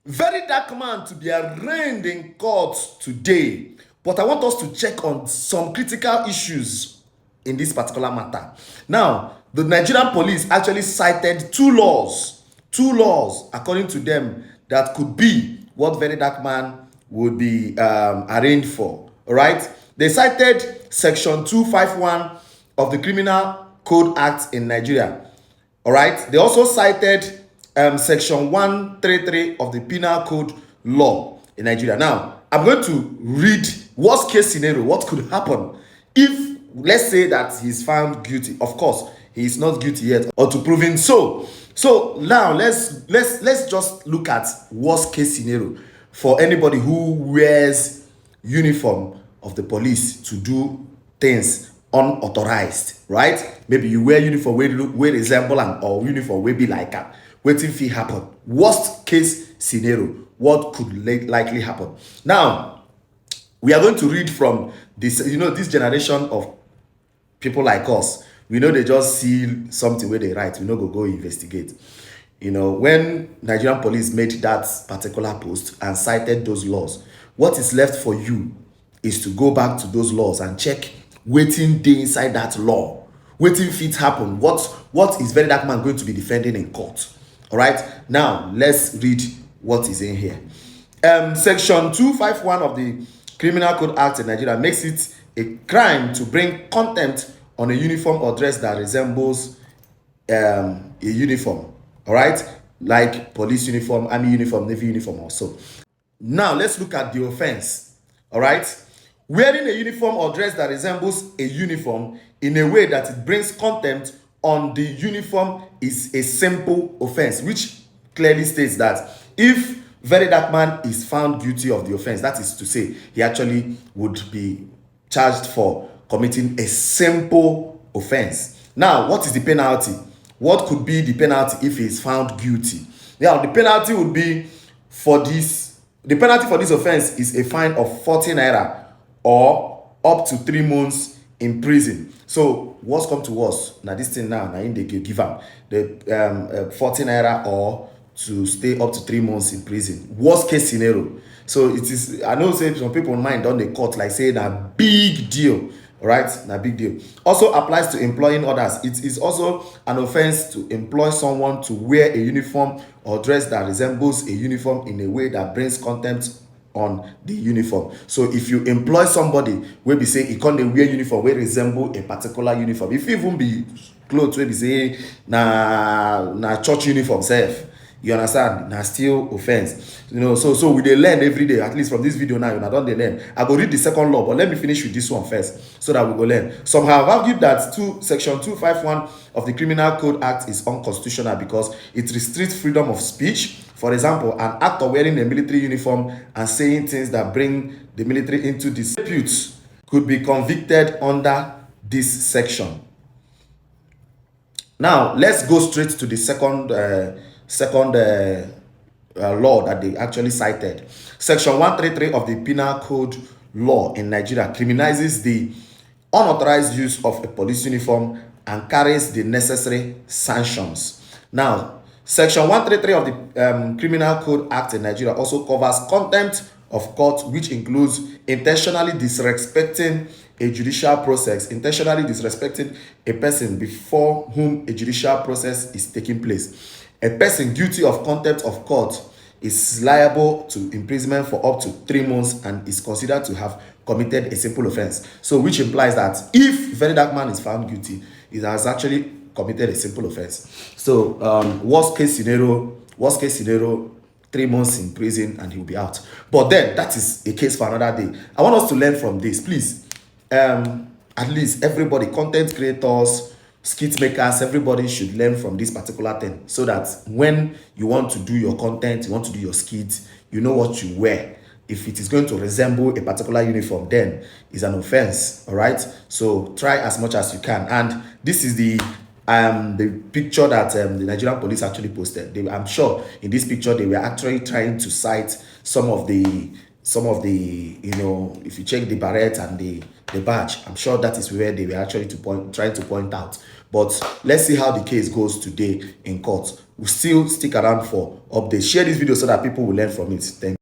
Very dark man to be arraigned in court today. But I want us to check on some critical issues in this particular matter. Now, the Nigerian police actually cited two laws, according to them, that could be what Very Dark Man would be arraigned for. All right? They cited Section 251 of the Criminal Code Act in Nigeria. All right? They also cited Section 133 of the Penal Code law in Nigeria. Now, I'm going to read worst case scenario, what could happen if, let's say that he's found guilty. Of course, he is not guilty yet, or to proven so. So now let's just look at worst case scenario for anybody who wears uniform of the police to do things unauthorized, right? Maybe you wear uniform wey resemble am, or uniform wey be like am. Wetin fit happen? Worst case scenario, what could likely happen? Now, we are going to read from this, this generation of people like us. We know they just see something where they write, we no go investigate. When Nigerian police made that particular post and cited those laws, what is left for you is to go back to those laws and check wetin dey inside that law, wetin fit happen, what is Very Dark Man going to be defending in court. All right, now let's read what is in here. Section 251 of the Criminal Code Act in Nigeria makes it a crime to bring contempt on a uniform or dress that resembles a uniform. All right, like police uniform, army uniform, navy uniform also. Now let's look at the offense. All right, wearing a uniform or dress that resembles a uniform in a way that it brings contempt on the uniform is a simple offense, which clearly states that if Very Dark Man is found guilty of the offense, that is to say, he actually would be charged for committing a simple offense. Now, what is the penalty? What could be the penalty if he is found guilty? Now, the penalty would be the penalty for this offense is a fine of 40 naira or up to 3 months in prison. So what's come to worst? Now this thing now they give am the 40 naira or to stay up to 3 months in prison. Worst case scenario. So it is, I know say some people mind on the court like say na big deal. All right, na big deal. Also applies to employing others. It is also an offense to employ someone to wear a uniform or dress that resembles a uniform in a way that brings contempt on the uniform. So if you employ somebody where be say he can't wear uniform where resemble a particular uniform, if even be clothes where be say na church uniform self, you understand, na still offense. So we dey learn every day. At least from this video now, you don't dey learn. I go read the second law, but let me finish with this one first so that we go learn. Some have argued that section 251 of the Criminal Code Act is unconstitutional because it restricts freedom of speech. For example, an actor wearing a military uniform and saying things that bring the military into disputes could be convicted under this section. Now, let's go straight to the second law that they actually cited. Section 133 of the Penal Code law in Nigeria criminalizes the unauthorized use of a police uniform and carries the necessary sanctions. Now, Section 133 of the Criminal Code Act in Nigeria also covers contempt of court, which includes intentionally disrespecting a judicial process, intentionally disrespecting a person before whom a judicial process is taking place. A person guilty of contempt of court is liable to imprisonment for up to 3 months and is considered to have committed a simple offense. So, which implies that if Very Dark Man is found guilty, he has actually committed a simple offense. So, worst case scenario, 3 months in prison and he'll be out. But then that is a case for another day. I want us to learn from this, please. At least everybody, content creators, skit makers, everybody should learn from this particular thing so that when you want to do your content, you want to do your skits, you know what you wear. If it is going to resemble a particular uniform, then it's an offense. All right, so try as much as you can. And this is the picture that the Nigerian police actually posted. I'm sure in this picture they were actually trying to cite some of the some of the, you know, if you check the barrette and the badge, I'm sure that is where they were actually trying to point out. But let's see how the case goes today in court. We'll still stick around for updates. Share this video so that people will learn from it. Thank you.